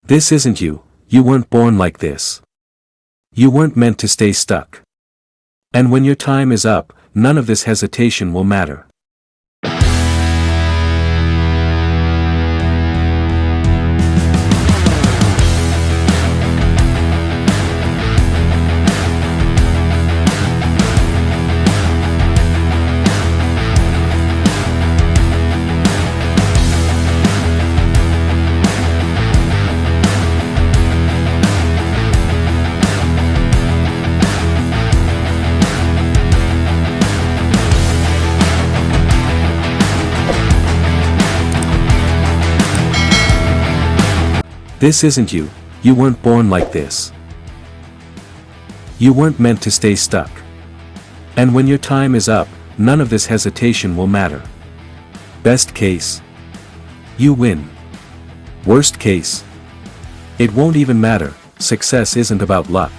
This isn't you, you weren't born like this. You weren't meant to stay stuck. And when your time is up, none of this hesitation will matter. This isn't you, you weren't born like this. You weren't meant to stay stuck. And when your time is up, none of this hesitation will matter. Best case, you win. Worst case, it won't even matter. Success isn't about luck.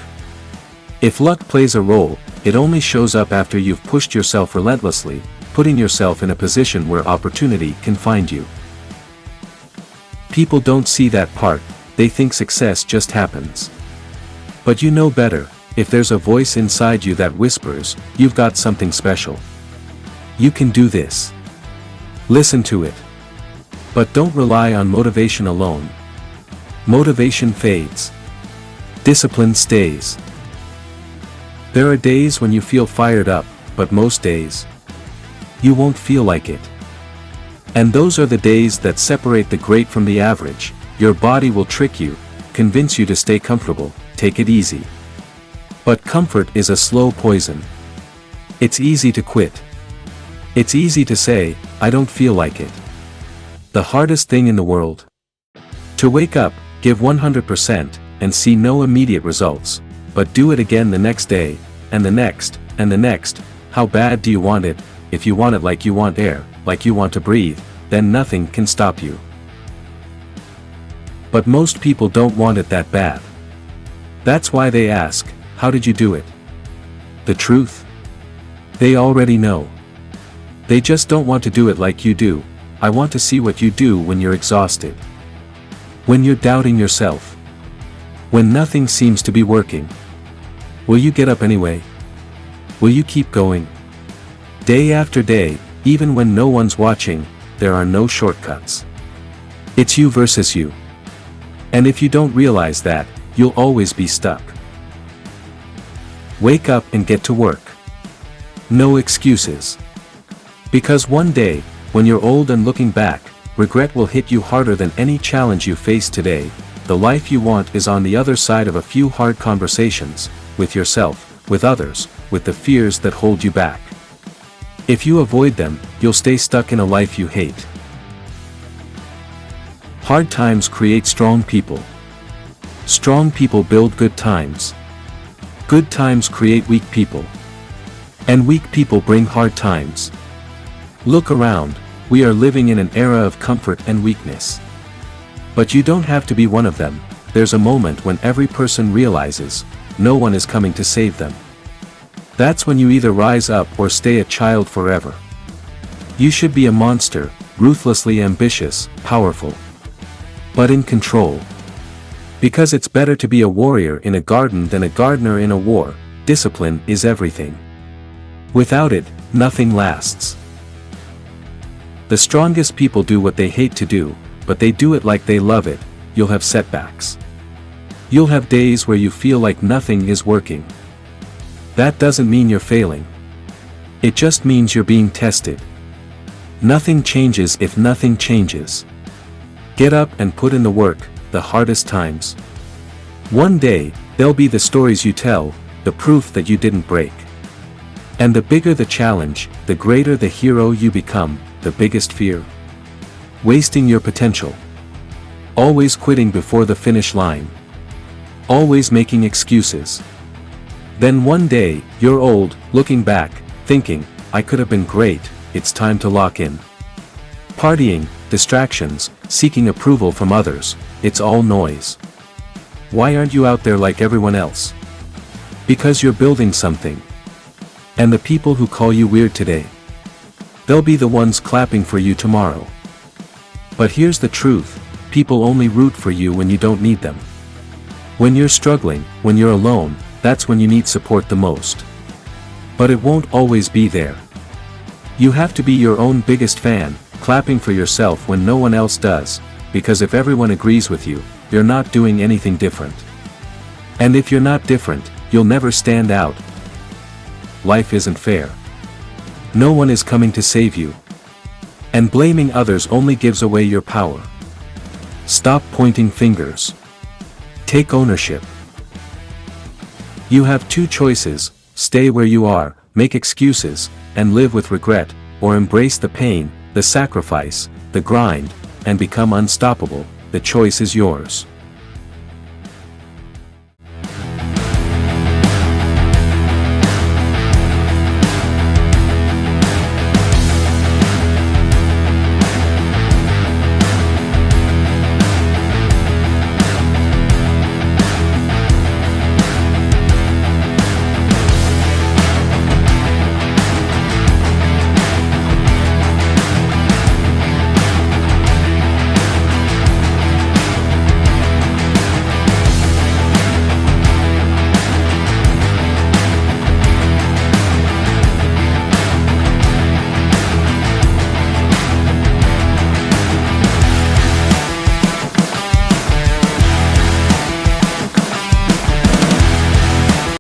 If luck plays a role, it only shows up after you've pushed yourself relentlessly, putting yourself in a position where opportunity can find you. People don't see that part, they think success just happens. But you know better, if there's a voice inside you that whispers, you've got something special. You can do this. Listen to it. But don't rely on motivation alone. Motivation fades. Discipline stays. There are days when you feel fired up, but most days, you won't feel like it. And those are the days that separate the great from the average. Your body will trick you, convince you to stay comfortable, take it easy. But comfort is a slow poison. It's easy to quit. It's easy to say, I don't feel like it. The hardest thing in the world. To wake up, give 100%, and see no immediate results, but do it again the next day, and the next, and the next. How bad do you want it? If you want it like you want air, like you want to breathe, then nothing can stop you. But most people don't want it that bad. That's why they ask, how did you do it? The truth? They already know. They just don't want to do it like you do. I want to see what you do when you're exhausted. When you're doubting yourself. When nothing seems to be working. Will you get up anyway? Will you keep going? Day after day, even when no one's watching, there are no shortcuts. It's you versus you. And if you don't realize that, you'll always be stuck. Wake up and get to work. No excuses. Because one day, when you're old and looking back, regret will hit you harder than any challenge you face today. The life you want is on the other side of a few hard conversations, with yourself, with others, with the fears that hold you back. If you avoid them, you'll stay stuck in a life you hate. Hard times create strong people. Strong people build good times. Good times create weak people. And weak people bring hard times. Look around, we are living in an era of comfort and weakness. But you don't have to be one of them. There's a moment when every person realizes, no one is coming to save them. That's when you either rise up or stay a child forever. You should be a monster, ruthlessly ambitious, powerful. But in control. Because it's better to be a warrior in a garden than a gardener in a war. Discipline is everything. Without it, nothing lasts. The strongest people do what they hate to do, but they do it like they love it. You'll have setbacks. You'll have days where you feel like nothing is working. That doesn't mean you're failing. It just means you're being tested. Nothing changes if nothing changes. Get up and put in the work, the hardest times. One day, they'll be the stories you tell, the proof that you didn't break. And the bigger the challenge, the greater the hero you become. The biggest fear? Wasting your potential. Always quitting before the finish line. Always making excuses. Then one day, you're old, looking back, thinking, I could have been great, it's time to lock in. Partying, distractions, seeking approval from others, it's all noise. Why aren't you out there like everyone else? Because you're building something. And the people who call you weird today, they'll be the ones clapping for you tomorrow. But here's the truth, People only root for you when you don't need them. When you're struggling, when you're alone, that's when you need support the most. But it won't always be there. You have to be your own biggest fan, clapping for yourself when no one else does, because if everyone agrees with you, you're not doing anything different. And if you're not different, you'll never stand out. Life isn't fair. No one is coming to save you. And blaming others only gives away your power. Stop pointing fingers. Take ownership. You have two choices: stay where you are, make excuses, and live with regret, or embrace the pain, the sacrifice, the grind, and become unstoppable. The choice is yours.